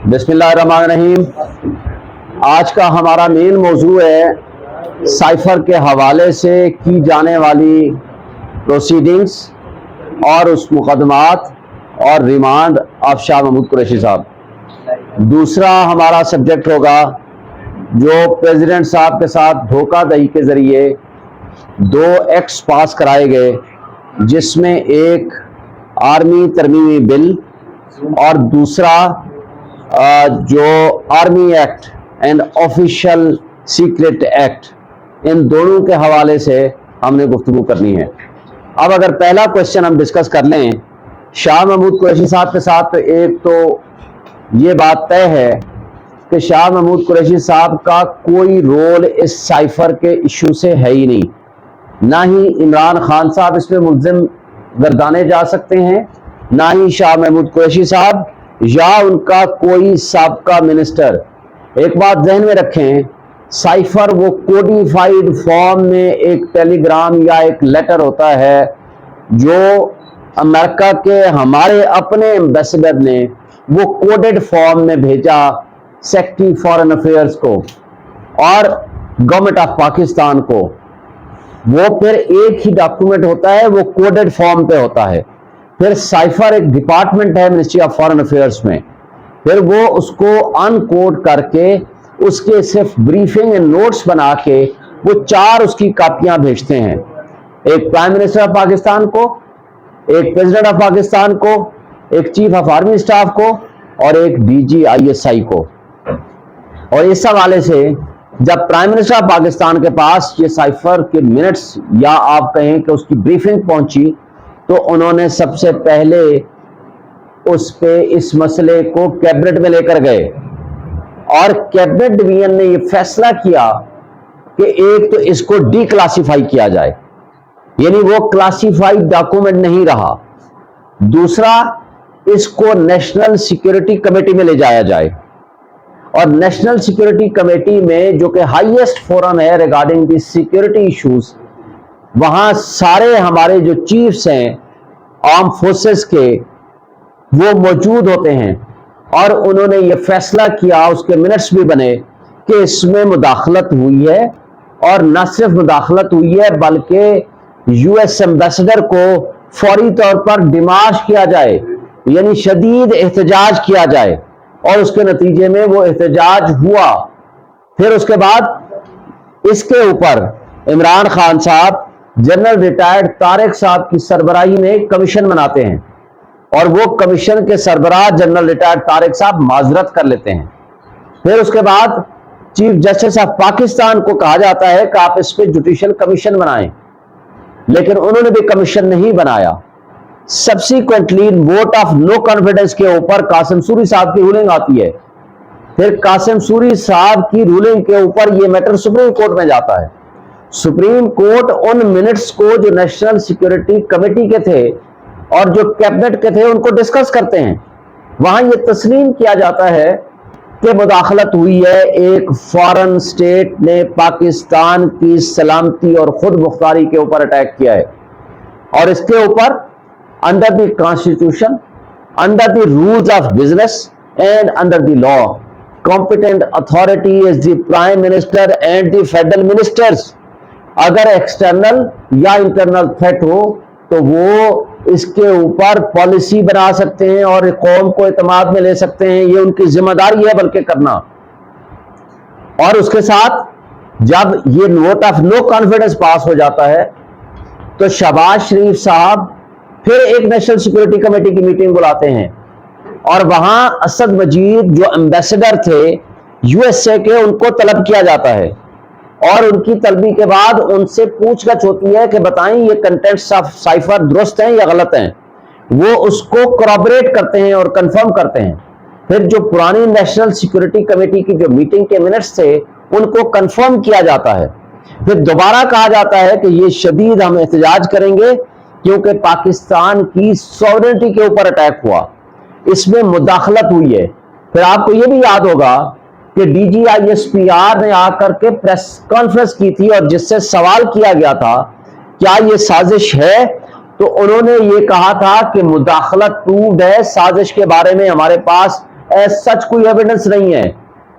बिस्मिल्लाहिर्रहमानिर्रहीम। आज का हमारा मेन मौजू है साइफर के हवाले से की जाने वाली प्रोसीडिंग्स और उस मुकदमात और रिमांड ऑफ शाह महमूद कुरैशी साहब। दूसरा हमारा सब्जेक्ट होगा जो प्रेसिडेंट साहब के साथ धोखाधड़ी के ज़रिए 2 एक्ट्स पास कराए गए, जिसमें एक आर्मी तरमीमी बिल और दूसरा जो army act and official secret act, इन दोनों के हवाले से हमने गुफ्तगू करनी है। अब अगर पहला क्वेश्चन हम डिस्कस कर लें शाह महमूद कुरैशी साहब के साथ, तो एक तो ये बात तय है कि शाह महमूद कुरैशी साहब का कोई रोल इस साइफर के इशू से है ही नहीं। ना ही इमरान खान साहब इसमें मुल्जिम गर्दाने जा सकते हैं, ना ही शाह महमूद कुरैशी साहब या उनका कोई साबका मिनिस्टर। एक बात जहन में रखें, साइफर वो कोडिफाइड फॉर्म में एक टेलीग्राम या एक लेटर होता है जो अमेरिका के हमारे अपने एम्बेसडर ने वो कोडेड फॉर्म में भेजा सेक्रेटरी फॉरेन अफेयर्स को और गवर्नमेंट ऑफ पाकिस्तान को। वो फिर एक ही डॉक्यूमेंट होता है, वो कोडेड फॉर्म पे होता है। फिर साइफर एक डिपार्टमेंट है मिनिस्ट्री ऑफ फॉरेन अफेयर्स में, फिर वो उसको अनकोड करके उसके सिर्फ ब्रीफिंग एंड नोट्स बना के वो 4 उसकी कापियां भेजते हैं, एक प्राइम मिनिस्टर ऑफ पाकिस्तान को, एक प्रेसिडेंट ऑफ पाकिस्तान को, एक चीफ ऑफ आर्मी स्टाफ को और एक DGISI को। और इस हवाले से जब प्राइम मिनिस्टर ऑफ पाकिस्तान के पास ये साइफर के मिनट्स या आप कहें कि उसकी ब्रीफिंग पहुंची, तो उन्होंने सबसे पहले उस पे इस मसले को कैबिनेट में लेकर गए और कैबिनेट डिवीजन ने ये फैसला किया कि एक तो इसको डीक्लासिफाई किया जाए, यानी वो क्लासिफाइड डॉक्यूमेंट नहीं रहा। दूसरा, इसको नेशनल सिक्योरिटी कमेटी में ले जाया जाए और नेशनल सिक्योरिटी कमेटी में, जो कि हाईएस्ट फोरम है रिगार्डिंग दी सिक्योरिटी इश्यूज, वहां सारे हमारे जो चीफ्स हैं आर्म फोर्सेस के वो मौजूद होते हैं और उन्होंने ये फैसला किया, उसके मिनट्स भी बने कि इसमें मुदाखलत हुई है और न सिर्फ मुदाखलत हुई है बल्कि US एम्बेसडर को फौरी तौर पर डिमाश किया जाए, यानी शदीद एहतजाज किया जाए। और उसके नतीजे में वो एहतजाज हुआ। फिर उसके बाद इसके ऊपर इमरान खान साहब जनरल रिटायर्ड तारिक साहब की सरबराही में एक कमीशन बनाते हैं और वो कमीशन के सरबराह जनरल रिटायर्ड तारिक साहब माजरत कर लेते हैं। फिर उसके बाद चीफ जस्टिस ऑफ पाकिस्तान को कहा जाता है कि आप इस पे जुडिशियल कमीशन बनाएं, लेकिन उन्होंने भी कमीशन नहीं बनाया। Subsequently vote of no confidence के ऊपर कासिम सूरी साहब की रूलिंग आती है। फिर कासिम सूरी साहब की रूलिंग के ऊपर यह मैटर सुप्रीम कोर्ट में जाता है। सुप्रीम कोर्ट उन मिनट्स को जो नेशनल सिक्योरिटी कमेटी के थे और जो कैबिनेट के थे उनको डिस्कस करते हैं। वहां यह तस्लीम किया जाता है कि मुदाखलत हुई है, एक फॉरेन स्टेट ने पाकिस्तान की सलामती और खुद मुख्तारी के ऊपर अटैक किया है और इसके ऊपर under the constitution, under the rules of business and under the law, competent authority is the prime minister and the federal ministers. अगर एक्सटर्नल या इंटरनल थ्रेट हो तो वो इसके ऊपर पॉलिसी बना सकते हैं और कौम को इत्मीनान में ले सकते हैं, ये उनकी जिम्मेदारी है बल्कि करना। और उसके साथ जब ये वोट ऑफ नो कॉन्फिडेंस पास हो जाता है तो शहबाज शरीफ साहब फिर एक नेशनल सिक्योरिटी कमेटी की मीटिंग बुलाते हैं और वहां असद मजीद जो एम्बेसडर थे USA के, उनको तलब किया जाता है और उनकी तलबी के बाद उनसे पूछताछ होती है कि बताएं ये कंटेंट्स ऑफ साइफर दुरुस्त हैं या गलत हैं। वो उसको कोरॉबरेट करते हैं और कंफर्म करते हैं। फिर जो पुरानी नेशनल सिक्योरिटी कमेटी की जो मीटिंग के मिनट्स थे उनको कंफर्म किया जाता है। फिर दोबारा कहा जाता है कि ये शदीद हम एहतजाज करेंगे क्योंकि पाकिस्तान की सॉवरेनिटी के ऊपर अटैक हुआ, इसमें मुदाखलत हुई है। फिर आपको ये भी याद होगा कि DGISPR ने आकर के प्रेस कॉन्फ्रेंस की थी और जिससे सवाल किया गया था क्या ये साजिश है, तो उन्होंने ये कहा था कि मुदाखलत प्रूव्ड है, साजिश के बारे में हमारे पास सच कोई एविडेंस नहीं है।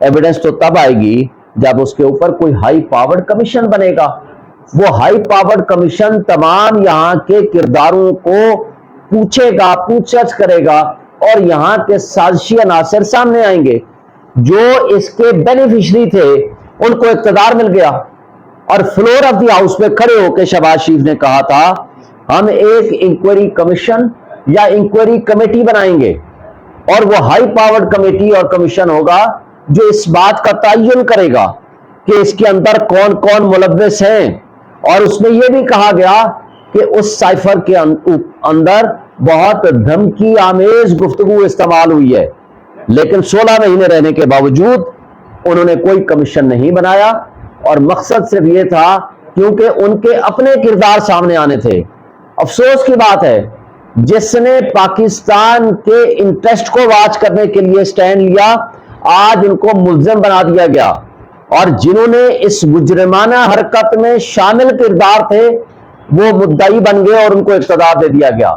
एविडेंस तो तब आएगी जब उसके ऊपर कोई हाई पावर्ड कमीशन बनेगा। वो हाई पावर्ड कमीशन तमाम यहाँ के किरदारों को पूछेगा, पूछताछ करेगा और यहाँ के साजिशी अनासर सामने आएंगे। जो इसके बेनिफिशरी थे उनको इक़्तिदार मिल गया और फ्लोर ऑफ द हाउस पे खड़े होकर शहबाज शरीफ ने कहा था हम एक इंक्वायरी कमीशन या इंक्वायरी कमेटी बनाएंगे और वो हाई पावर्ड कमेटी और कमीशन होगा जो इस बात का तयन करेगा कि इसके अंदर कौन कौन मुलव्विस हैं। और उसमें यह भी कहा गया कि उस साइफर के अंदर बहुत धमकी आमेज गुफ्तगू इस्तेमाल हुई है, लेकिन 16 महीने रहने के बावजूद उन्होंने कोई कमीशन नहीं बनाया और मकसद सिर्फ ये था क्योंकि उनके अपने किरदार सामने आने थे। अफसोस की बात है जिसने पाकिस्तान के इंटरेस्ट को वाच करने के लिए स्टैंड लिया आज उनको मुल्ज़िम बना दिया गया और जिन्होंने इस मुजरिमाना हरकत में शामिल किरदार थे वो मुद्दाई बन गए और उनको इक़्तिदार दे दिया गया।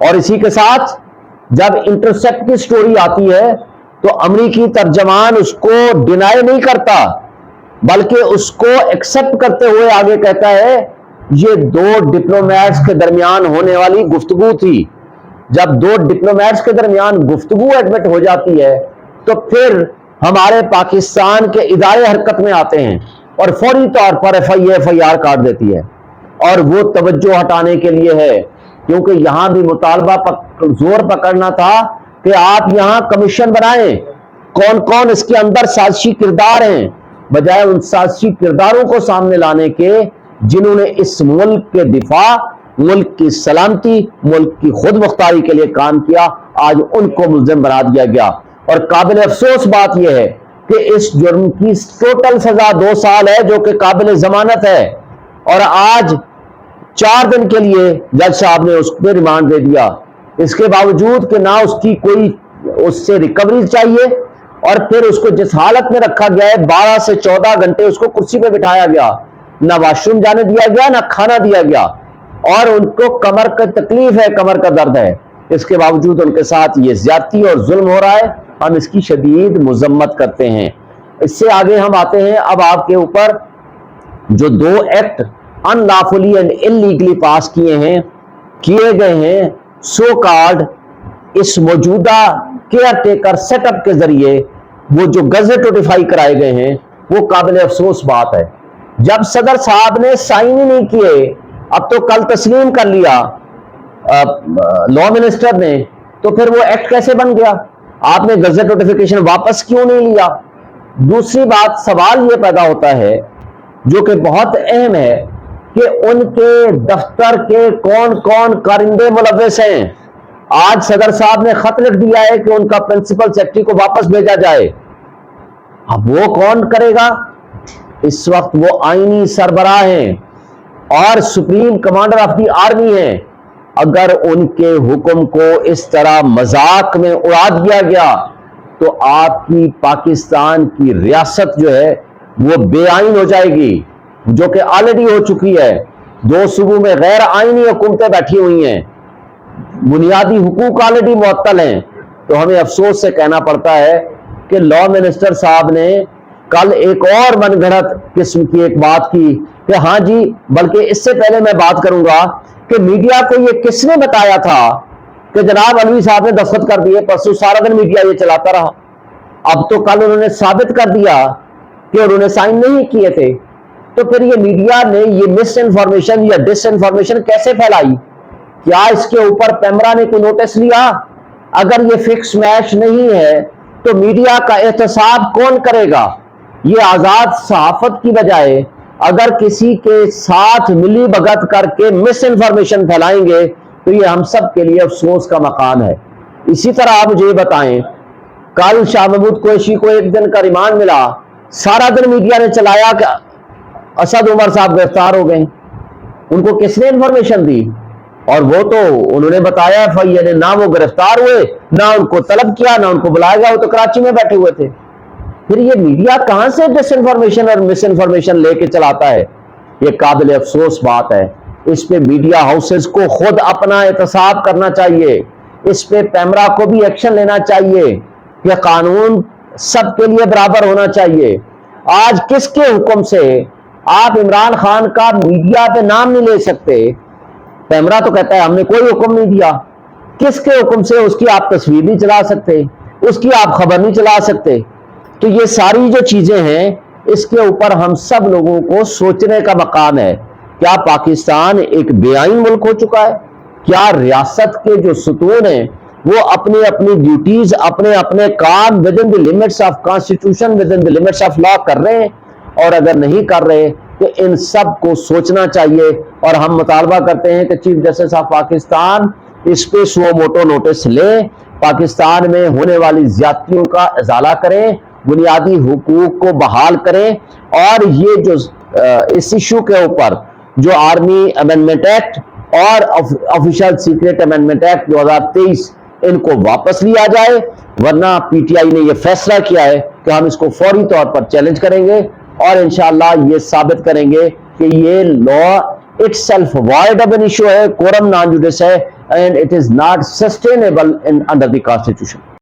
और इसी के साथ जब इंटरसेप्ट की स्टोरी आती है तो अमरीकी तर्जमान उसको डिनाई नहीं करता बल्कि उसको एक्सेप्ट करते हुए आगे कहता है ये दो डिप्लोमेट्स के दरमियान होने वाली गुफ्तगू थी। जब दो डिप्लोमेट्स के दरमियान गुफ्तगू एडमिट हो जाती है तो फिर हमारे पाकिस्तान के इदारे हरकत में आते हैं और फौरी तौर पर FIR काट देती है और वो तवज्जो हटाने के लिए है क्योंकि यहां भी मुतालबा जोर पकड़ना था कि आप यहां कमीशन बनाएं, कौन कौन इसके अंदर साजिशी किरदार हैं, बजाय उन साजिशी किरदारों को सामने लाने के जिन्होंने इस मुल्क के दिफा, मुल्क की सलामती, मुल्क की खुद मुख्तारी के लिए काम किया। आज उनको मुल्ज़िम बना दिया गया और काबिल अफसोस बात यह है कि इस जुर्म की टोटल सजा 2 साल है जो कि काबिल जमानत है और आज 4 दिन के लिए जज साहब ने उस पर रिमांड दे दिया। इसके बावजूद कि ना उसकी कोई उससे रिकवरी चाहिए और फिर उसको जिस हालत में रखा गया है 12 से 14 घंटे उसको कुर्सी पे बिठाया गया, ना वॉशरूम जाने दिया गया ना खाना दिया गया और उनको कमर का तकलीफ है, कमर का दर्द है। इसके बावजूद उनके साथ ये ज्यादती और जुल्म हो रहा है, हम इसकी शदीद मुजम्मत करते हैं। इससे आगे हम आते हैं अब आपके ऊपर जो 2 एक्ट अनलॉफुली एंड इलीगली पास किए गए हैं सो कॉल्ड इस मौजूदा केयर टेकर सेटअप के जरिए वो जो गज़ेट नोटिफाई कराए गए हैं वो काबिल अफसोस बात है। जब सदर साहब ने साइन ही नहीं किए, अब तो कल तस्लीम कर लिया लॉ मिनिस्टर ने, तो फिर वो एक्ट कैसे बन गया? आपने गज़ेट नोटिफिकेशन वापस क्यों नहीं लिया? दूसरी बात सवाल ये पैदा होता है जो कि बहुत अहम है कि उनके दफ्तर के कौन कौन कारिंदे मुलव्विस हैं। आज सदर साहब ने खत लिख दिया है कि उनका प्रिंसिपल सेक्रेटरी को वापस भेजा जाए। अब वो कौन करेगा? इस वक्त वो आईनी सरबराह हैं और supreme commander of the army हैं। अगर उनके हुक्म को इस तरह मजाक में उड़ा दिया गया तो आपकी पाकिस्तान की रियासत जो है वो बेआइन हो जाएगी, जो कि ऑलरेडी हो चुकी है। 2 सूबों में गैर आईनी हुकूमतें बैठी हुई हैं, बुनियादी हुकूक ऑलरेडी मुअत्तल हैं। तो हमें अफसोस से कहना पड़ता है कि लॉ मिनिस्टर साहब ने कल एक और मनगढ़ंत किस्म की एक बात की कि हाँ जी, बल्कि इससे पहले मैं बात करूंगा कि मीडिया को ये किसने बताया था कि जनाब अलवी साहब ने दस्तखत कर दिए। परसों सारा दिन मीडिया ये चलाता रहा, अब तो कल उन्होंने साबित कर दिया कि उन्होंने साइन नहीं किए थे। तो फिर ये मीडिया ने ये मिस इन्फॉर्मेशन या डिस इन्फॉर्मेशन कैसे फैलाई? क्या इसके ऊपर पैमरा ने कोई नोटिस लिया? अगर ये फिक्स मैच नहीं है तो मीडिया का एहतसाब कौन करेगा? ये आजाद सहाफत की बजाय अगर किसी के साथ मिली भगत करके मिस इन्फॉर्मेशन फैलाएंगे तो ये हम सब के लिए अफसोस का मकाम है। इसी तरह आप मुझे बताएं, कल शाह महमूद कुरैशी को 1 दिन का रिमांड मिला, सारा दिन मीडिया ने चलाया कि असद उमर साहब गिरफ्तार हो गए। उनको किसने इन्फॉर्मेशन दी? और वो तो उन्होंने बताया FIA ने, ना वो गिरफ्तार हुए, ना उनको तलब किया, ना उनको बुलाया गया, वो तो कराची में बैठे हुए थे। फिर ये मीडिया कहां से डिस इन्फॉर्मेशन और मिस इन्फॉर्मेशन लेके चलाता है? ये काबिल अफसोस बात है। इस पे मीडिया हाउसेस को खुद अपना एहतसाब करना चाहिए, इस पे पैमरा को भी एक्शन लेना चाहिए کہ قانون سب کے لیے برابر ہونا چاہیے. آج کس کے حکم سے آپ عمران خان کا میڈیا پہ نام نہیں لے سکتے؟ پیمرا تو کہتا ہے ہم نے کوئی حکم نہیں دیا. کس کے حکم سے اس کی آپ تصویر نہیں چلا سکتے، اس کی آپ خبر نہیں چلا سکتے؟ تو یہ ساری جو چیزیں ہیں اس کے اوپر ہم سب لوگوں کو سوچنے کا مقام ہے. کیا پاکستان ایک بے آئین ملک ہو چکا ہے؟ کیا ریاست کے جو ستون ہیں وہ اپنی اپنی ڈیوٹیز، اپنے اپنے کام within the limits of constitution, within the limits of law کر رہے ہیں؟ اور اگر نہیں کر رہے تو ان سب کو سوچنا چاہیے. اور ہم مطالبہ کرتے ہیں کہ چیف جسٹس آف پاکستان اس پہ سو موٹو نوٹس لیں، پاکستان میں ہونے والی زیادتیوں کا ازالہ کریں، بنیادی حقوق کو بحال کریں، اور یہ جو اس ایشو کے اوپر جو آرمی امینڈمنٹ ایکٹ اور آفیشل سیکریٹ امینڈمنٹ ایکٹ 2023 ان کو واپس لیا جائے. ورنہ پی ٹی آئی نے یہ فیصلہ کیا ہے کہ ہم اس کو فوری طور پر چیلنج کریں گے اور انشاءاللہ یہ ثابت کریں گے کہ یہ لا اٹ سیلف وائڈ اب این ایشو ہے، quorum non judice ہے، and it is not sustainable in under the constitution.